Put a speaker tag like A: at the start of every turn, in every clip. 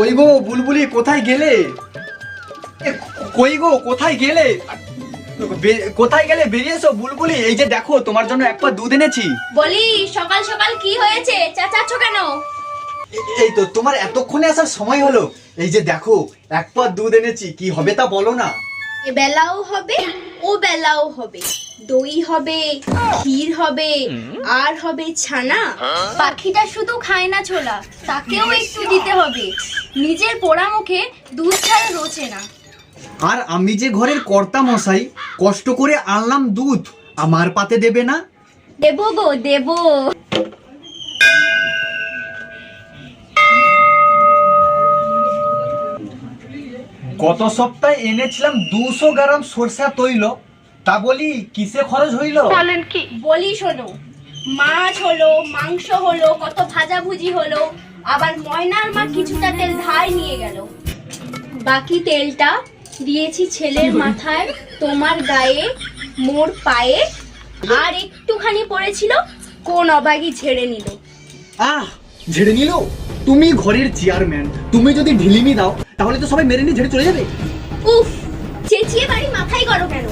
A: কই গো বুলবুলি, কোথায় গেলে? কই গো কোথায় গেলে? কোথায় গেলে? বেরিয়ে এসো বুলবুলি, এই যে দেখো তোমার জন্য এক পা দুধ এনেছি।
B: বলি সকাল সকাল কি হয়েছে, চেঁচাচ্ছ কেন?
A: এই তো তোমার এতক্ষণে আসার সময় হলো। এই যে দেখো এক পা দুধ এনেছি, কি হবে তা বলো না।
B: এ বেলাও হবে, ও বেলাও হবে, দই হবে, ক্ষীর হবে, আর হবে ছানা। পাখিটা শুধু খায় না ছোলা, তাকেও একটু দিতে হবে। নিজের পোড়া মুখে দুধ ছাড়া রোচে না।
A: আর আমি যে ঘরের কর্তা মশাই, কষ্ট করে আনলাম দুধ, আমার পাতে দেবে না?
B: দেবো গো দেবো।
A: গত সপ্তাহে এনেছিলাম 200 গ্রাম সরষা তৈল, তা বলি কিসে খরচ হইল?
B: বলি শোনো, মাছ হলো, মাংস হলো, কত ভাজাভুজি হলো, আবার ময়নার মা কিছুটা তেল ধার নিয়ে গেল। বাকি তেলটা দিয়েছি ছেলের মাথায়, তোমার গায়ে, মোর পায়ে, আর একটুখানি পড়েছিল, কোন অবাগি ঝেড়ে নিল।
A: আহ, ঝেড়ে নিল? তুমি ঘরের চেয়ারম্যান, তুমি যদি ঢিলিমি দাও তাহলে তো সবাই মেরে নিয়ে ঝেড়ে চলে যাবে।
B: উফ, চেঁচিয়ে বাড়ি মাথায় করো কেন?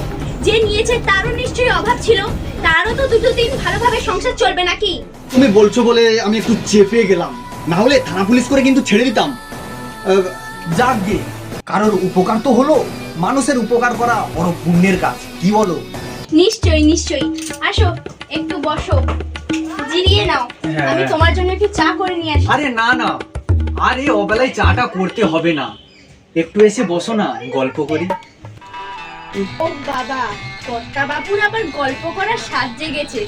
B: যে নিয়েছে তারও নিশ্চয়ই অভাব ছিল, তারও তো দুটো দিন ভালোভাবে সংসার চলবে নাকি?
A: তুমি বলছো বলে আমি একটু চেপে গেলাম, না হলে থানা পুলিশ করে কিন্তু ছেড়ে দিতাম। যাক গে, কারোর উপকার তো হলো। মানুষের উপকার করা বড় পুণ্যের কাজ, কি বলো?
B: নিশ্চয়ই নিশ্চয়ই। আসো একটু বসো, জিরিয়ে নাও।
A: হ্যাঁ।
B: আমি তোমার জন্য একটু চা করে নিয়ে আসি।
A: আরে না না, আর এই অবেলায় চাটা করতে হবে না, একটু এসে বসো না, গল্প করি।
B: ও বাবা, কর্তা বাবুর আবার গল্প করার স্বাদ জেগেছে।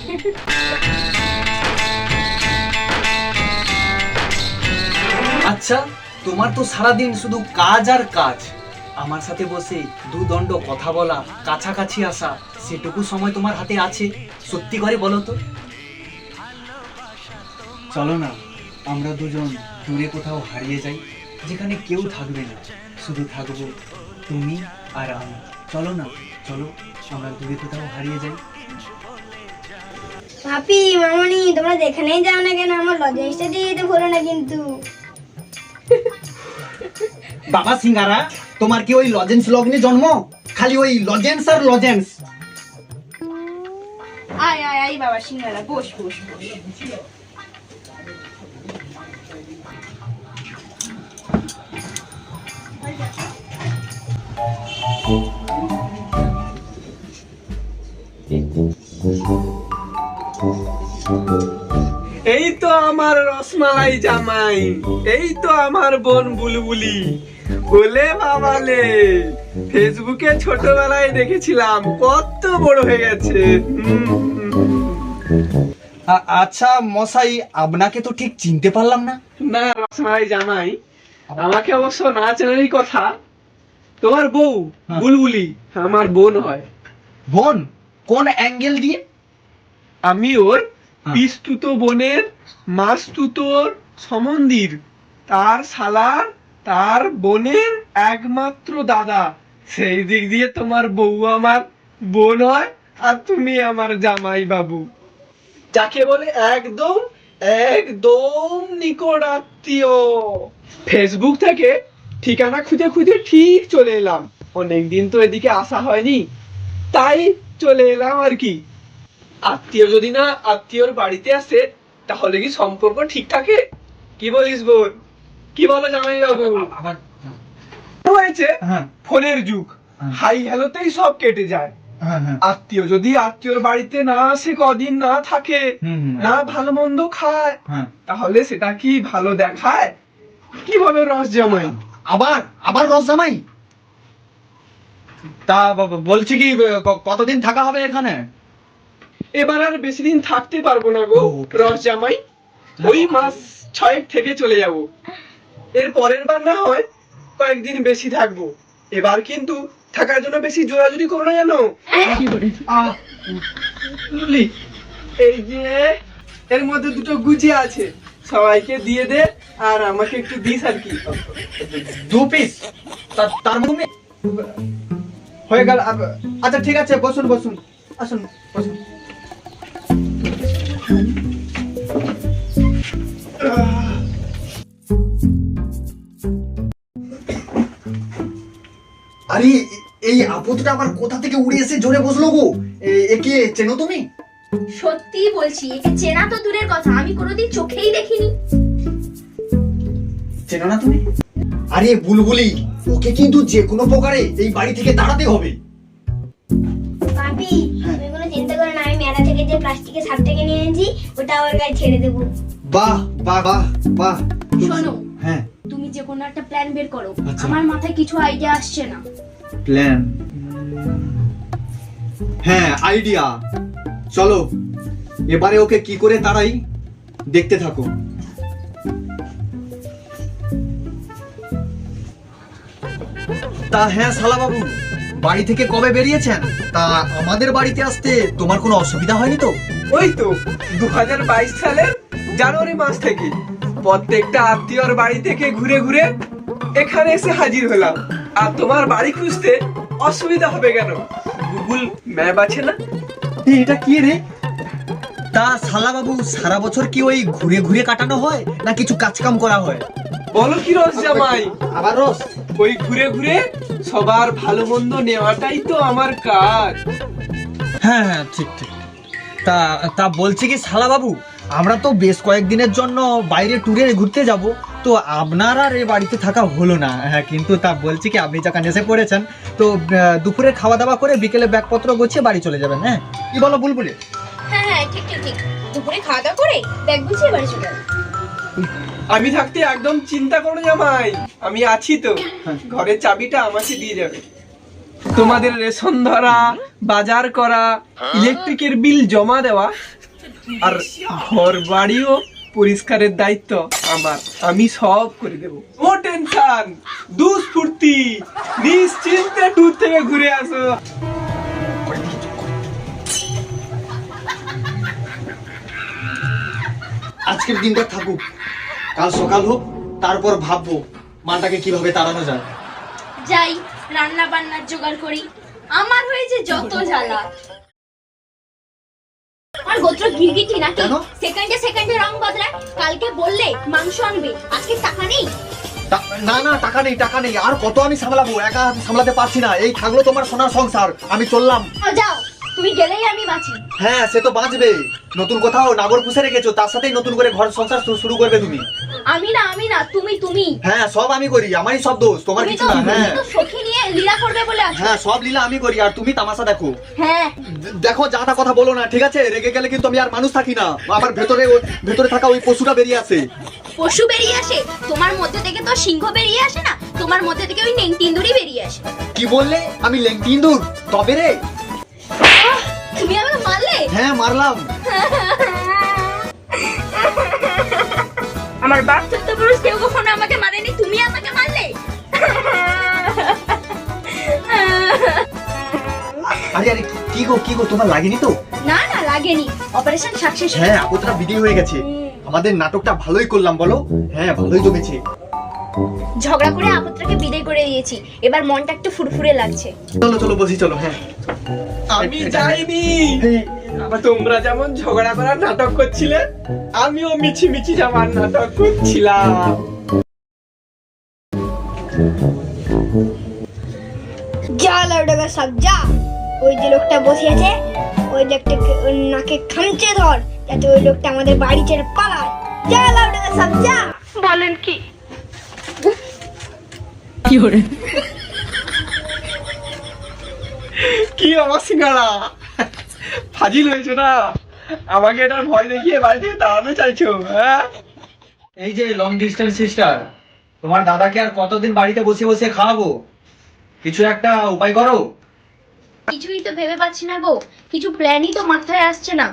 A: আচ্ছা, তোমার তো সারাদিন শুধু কাজ আর কাজ। আমার সাথে বসে দুদণ্ড কথা বলা, কাছাকাছি আসা, সেটুকু সময় তোমার হাতে আছে? সত্যি করে বলো তো। চলো না, আমরা দুজন দূরে কোথাও হারিয়ে যাই, যেখানে কেউ থাকবে না, শুধু থাকবো তুমি আর আমি। চলো না, চলো আমরা দূরে কোথাও হারিয়ে যাই।
C: ভাপি, মামনি, তোমরা যেখানেই যাও না কেন আমার লজেন্সটা দিয়ে দিতে ভুলো না কিন্তু।
A: বাবা সিঙ্গারা, তোমার কি ওই লজেন্স লগ্নে জন্ম? খালি ওই লজেন্স আর লজেন্স।
B: আয় আয় আয় বাবা সিঙ্গারা, বস বস বস।
D: এই তো আমার রসমালাই জামাই, এই তো আমার বোন বুলবুলি। বলে বাবালে, ফেসবুকে ছোটবেলায় দেখেছিলাম, কত বড় হয়ে গেছে।
A: আচ্ছা মশাই, আপনাকে তো ঠিক চিনতে পারলাম না।
D: না রসমালাই জামাই, আমাকে অবশ্য না চেনারই কথা। তোমার বউ বুলবুলি আমার বোন হয়।
A: বোন? কোন অ্যাঙ্গেল দিয়ে?
D: আমি ওর পিস্তুতো বোনের মাস্তুতোর সমন্দির, তার শালার, তার বোনের একমাত্র দাদা। সেই দিক দিয়ে তোমার বউ আমার বোন হয়, আর তুমি আমার জামাই বাবু, যাকে বলে একদম একদম নিকট আত্মীয়। ফেসবুক থেকে ঠিকানা খুঁজে খুঁজে ঠিক চলে এলাম। অনেকদিন তো এদিকে আসা হয়নি, তাই চলে এলাম আর কি। আত্মীয় যদি না আত্মীয়র বাড়িতে আসে, তাহলে কি সম্পর্ক ঠিক থাকে? কি বলিস বোন, কি বলো জামাই বাবু?
A: আবার
D: হয়েছে
A: হ্যাঁ
D: ফোনের যুগ,
A: হ্যাঁ।
D: হাই হ্যালোতেই সব কেটে যায়।
A: হ্যাঁ হ্যাঁ।
D: আত্মীয় যদি আত্মীয়র বাড়িতে না আসে, কদিন না থাকে, না ভালো মন্দ খায়,
A: হ্যাঁ।
D: তাহলে সেটা কি ভালো দেখায়? কি বলো রস জামাই?
A: আবার আবার রস জামাই? তা বলছি কি, কতদিন থাকা হবে এখানে?
D: এবার আর বেশি দিন থাকতে পারবো না গো রস জামাই, ওই মাস 6 থেকে চলে যাব। এর পরের বার না হয় কয়েকদিন বেশি থাকবো। এবার কিন্তু থাকার জন্য বেশি জোরাজুরি করো না, জানো? বুঝলি? এই যে এর মধ্যে দুটো গুজি আছে, সবাইকে দিয়ে দে, আর আমাকে একটু দিস আর কি।
A: 2 পিস? তার মধ্যে হয়ে গেল। আচ্ছা ঠিক আছে, বসুন বসুন, আসুন বসুন। আরে এই আপদটা আবার কোথা থেকে উড়ে এসে জোরে বসলো গো? একে চেনো তুমি?
B: সত্যি বলছি, একে চেনা তো দূরের কথা, আমি কোনোদিন চোখেই দেখিনি।
A: চেনো না তুমি? আরে বুলবুলি, ওকে কিন্তু যে কোনো প্রকারে এই বাড়ি থেকে তাড়াতে হবে।
C: পাপি, তুমি কোনো চিন্তা করো না, আমি মেলা থেকে যে প্লাস্টিকের সাপটাকে নিয়ে এনেছি ওটা ওর গায়ে ছেড়ে দেবো।
A: বাহ বাহ বাহ বাহ।
B: শোনো,
A: হ্যাঁ,
B: তুমি যে কোনো একটা প্ল্যান বের করো,
A: আচ্ছা।
B: আমার মাথায় কিছু আইডিয়া আসছে না।
A: প্ল্যান? হ্যাঁ, আইডিয়া। চলো এবারে ওকে কি করে তাড়াই দেখতে থাকো। তা হ্যাঁ শালা বাবু, বাড়ি থেকে কবে বেরিয়েছেন? তা আমাদের বাড়িতে আসতে তোমার কোনো অসুবিধা হয়নি তো?
D: ওই তো 2022 সালের জানুয়ারি মাস থেকে প্রত্যেকটা আত্মীয়র বাড়ি থেকে ঘুরে ঘুরে এখানে এসে হাজির হলাম। আর তোমার বাড়ি খুঁজতে অসুবিধা হবে কেন? গুগল ম্যাপ আছে না?
A: এটা কি রে? তা শালা বাবু, সারা বছর কি ওই ঘুরে ঘুরে কাটানো হয় না কিছু কাজ কাম করা হয়?
D: বলো কি রস জামাই,
A: আবার রস?
D: ওই ঘুরে ঘুরে সবার ভালো মন্দ নেওয়াটাই তো আমার কাজ।
A: হ্যাঁ হ্যাঁ, ঠিক ঠিক। তা তা বলছি কি শালা বাবু, আমরা তো বেশ কয়েকদিনের জন্য বাইরে ট্যুরে ঘুরতে যাব, তো আপনার আর এ বাড়িতে থাকা হলো না। হ্যাঁ, কিন্তু তা বলছি কি, আপনি যখন এসে পড়েছেন তো দুপুরে খাওয়া দাওয়া করে বিকেলে ব্যাগপত্র গুছিয়ে বাড়ি চলে যাবেন। হ্যাঁ, কি বলো বুলবুলি?
B: হ্যাঁ হ্যাঁ, ঠিক ঠিক ঠিক, দুপুরে খাওয়া দাওয়া করে ব্যাগ গুছিয়ে বাড়ি চলে যাবো।
D: আমি থাকতে একদম চিন্তা করো জামাই, আমি আছি তো। ঘরের চাবিটা আমাকে দিয়ে যাবে। তোমাদের রেশন ধরা, বাজার করা, ইলেকট্রিকের বিল জমা দেওয়া আর ঘর বাড়িও পরিষ্কারের দায়িত্ব আমার। আমি সব করে দেব, নো টেনশন, দুষ্ফুর্তি, নিশ্চিন্তে ট্যুর থেকে ঘুরে আসো।
A: আজকের দিনটা থাকুক, কাল সকাল হোক, তারপর ভাববো মাটাকে কিভাবে তাড়ানো যায়।
B: যাই রান্না বান্নার জোগাড় করি, আমার হয়েছে যত জ্বালা। আর গোত্র গিরগিটি নাকি
A: কেন?
B: সেকেন্ডে সেকেন্ডে রং বদলায়। কালকে বললে মাংস আনবে, আজকে টাকা নেই।
A: না না, টাকা নেই টাকা নেই, আর কত আমি সামলাবো? একা আমি সামলাতে পারছি না। এই থাকলো তোমার সোনার সংসার, আমি চললাম।
B: যাও, তুমি গেলেই আমি বাঁচি।
A: হ্যাঁ, সে তো বাঁচবে। নতুন কোথাও নাগর পুষে রেখেছো, তার সাথেই নতুন করে ঘর সংসার শুরু করবে তুমি।
B: আমি না, তুমি
A: হ্যাঁ, সব আমি করি, আমারই সব দোষ, তোমার
B: তুমি
A: কিছু
B: তো
A: না। হ্যাঁ
B: তুমি তো সখী নিয়ে লীলা করবে বলে আছো।
A: হ্যাঁ, সব লীলা আমি করি, আর তুমি তামাশা দেখো।
B: হ্যাঁ,
A: দেখো, যা তা কথা বলো না, ঠিক আছে? রেগে গেলে কিন্তু আমি আর মানুষ থাকি না, আমার ভেতরে থাকা ওই পশুটা বেরিয়ে আসে।
B: পশু বেরিয়ে আসে? তোমার মধ্যে থেকে তো সিংহ বেরিয়ে আসে না, তোমার মধ্যে থেকে ওই নেংটিন্দুরি বেরিয়ে আসে।
A: কি বললে? আমি লেংটিন্দুর? তবে রে,
B: তুমি আমাকে মারলে?
A: হ্যাঁ মারলাম।
B: আমার বাপ সত্য পুরুষ কেউ কখনো আমাকে মারেনি, তুমি আমাকে মারলে।
A: আরে আরে, কি গো তোমার লাগেনি তো?
B: না না, লাগেনি, অপারেশন সাকসেস।
A: হ্যাঁ, আপদটা বিদায় হয়ে গেছে। আমাদের নাটকটা ভালোই করলাম বলো? হ্যাঁ, ভালোই জমেছে।
B: ঝগড়া করে আপত্রাকে বিদায় করে দিয়েছি, এবার মনটা একটু ফুরফুরে লাগছে।
A: চলো চলো বসি, চলো। হ্যাঁ,
D: আমি যাইনি। তোমরা যেমন ঝগড়া করার নাটক করছিলে, আমিও মিছি যাওয়ার নাটক করছিলাম।
C: যা লাউডাকা সাপ যা, ওই যে লোকটা বসে আছে ওই লোকটাকে ওর নাকে খামচে ধর, যাতে ওই লোকটা আমাদের বাড়ি ছেড়ে পালায়। যা লাউডাকা সাপ যা।
B: বলেন কি?
D: কি আমার সিঙ্গারা, ফাজিল হয়েছে না? আমাকে এটার ভয় দেখিয়ে বাড়ি থেকে তাড়াতে চাইছো? হ্যাঁ,
A: এই যে লং ডিস্টেন্স সিস্টার, তোমার দাদাকে আর কতদিন বাড়িতে বসে বসে খাওয়াবো? কিছু একটা উপায় করো।
B: কিছুই তো ভেবে পাচ্ছি না গো, কিছু প্ল্যানই তো মাথায় আসছে না।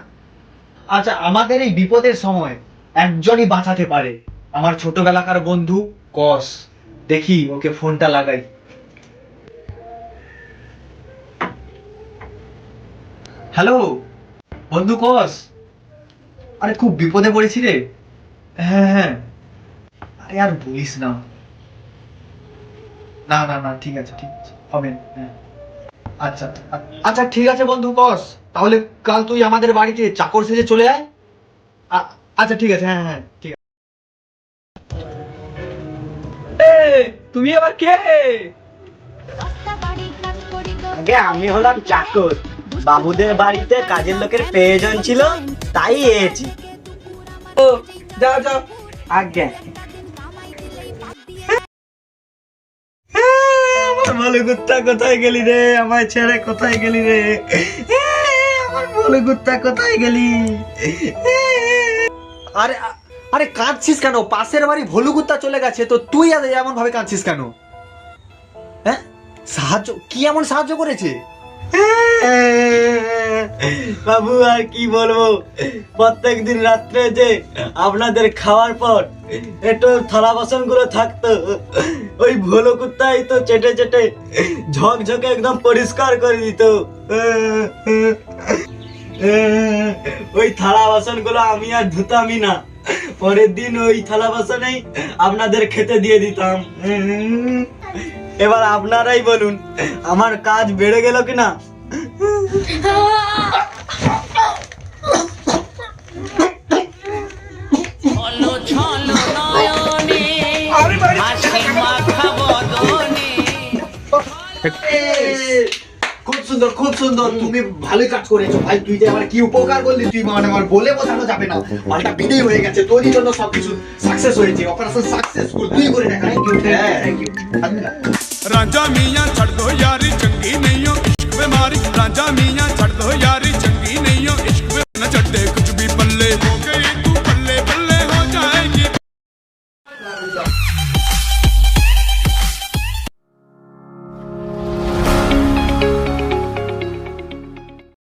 A: আচ্ছা, আমাদের এই বিপদের সময় একজনই বাঁচাতে পারে, আমার ছোটবেলাকার বন্ধু কস। দেখি ওকে ফোনটা লাগাই। হ্যালো বন্ধু কস, আরে খুব বিপদে পড়েছি রে। হ্যাঁ হ্যাঁ, আরে আর বলিস না। না না না, ঠিক আছে হবে। হ্যাঁ, আচ্ছা আচ্ছা, ঠিক আছে বন্ধু কস, তাহলে কাল তুই আমাদের বাড়িতে চাকর সেজে চলে আয়। আচ্ছা ঠিক আছে, হ্যাঁ হ্যাঁ ঠিক আছে।
D: তুমি আবার কে?
E: আগে আমি হলাম চাকর, বাবুদের বাড়িতে কাজের লোকের প্রয়োজন ছিল, তাই এসেছি।
D: ও যাও যাও।
E: আজ্ঞা। আমার ভালো কুত্তা কোথায় গেলি রে? আমায় ছেড়ে কোথায় গেলি রে? আমার ভালো কুত্তা কোথায় গেলি?
A: আরে আরে কাঁদছিস কেন? পাশের বাড়ি ভলু কুত্তা চলে গেছে, তো তুই এমন ভাবে কাঁদছিস কেন? হ্যাঁ, সাহায্য কি এমন সাহায্য করেছে?
E: বাবু আর কি বলবো, প্রত্যেক দিন রাত্রে যে আপনাদের খাওয়ার পর একটু থালা বাসন গুলো থাকতো, ওই ভোলো কুত্তাই তো চেটে চেটে ঝকঝকে একদম পরিষ্কার করে দিত। ওই থালা বাসন গুলো আমি আর ধুতামই না, পরের দিন ওই থালা বাসনেই আপনাদের খেতে দিয়ে দিতাম। এবার আপনারাই বলুন, আমার কাজ বেড়ে গেল কিনা?
A: খুব সুন্দর, খুব সুন্দর, তুমি ভালোই কাজ করেছো ভাই। তুই যে আমার কি উপকার করলি, তুই মানে আমার বলে বোঝানো যাবে না। মালটা বিদেই হয়ে গেছে, তোরই জন্য সবকিছু সাকসেস হয়েছে, অপারেশন সাকসেসফুল। তুই করে দেখা। Thank you.
F: रांझा मियां छड़ दो यारी चंगी नहीं हो इश्क बीमारी रांझा मियां छड़ दो यारी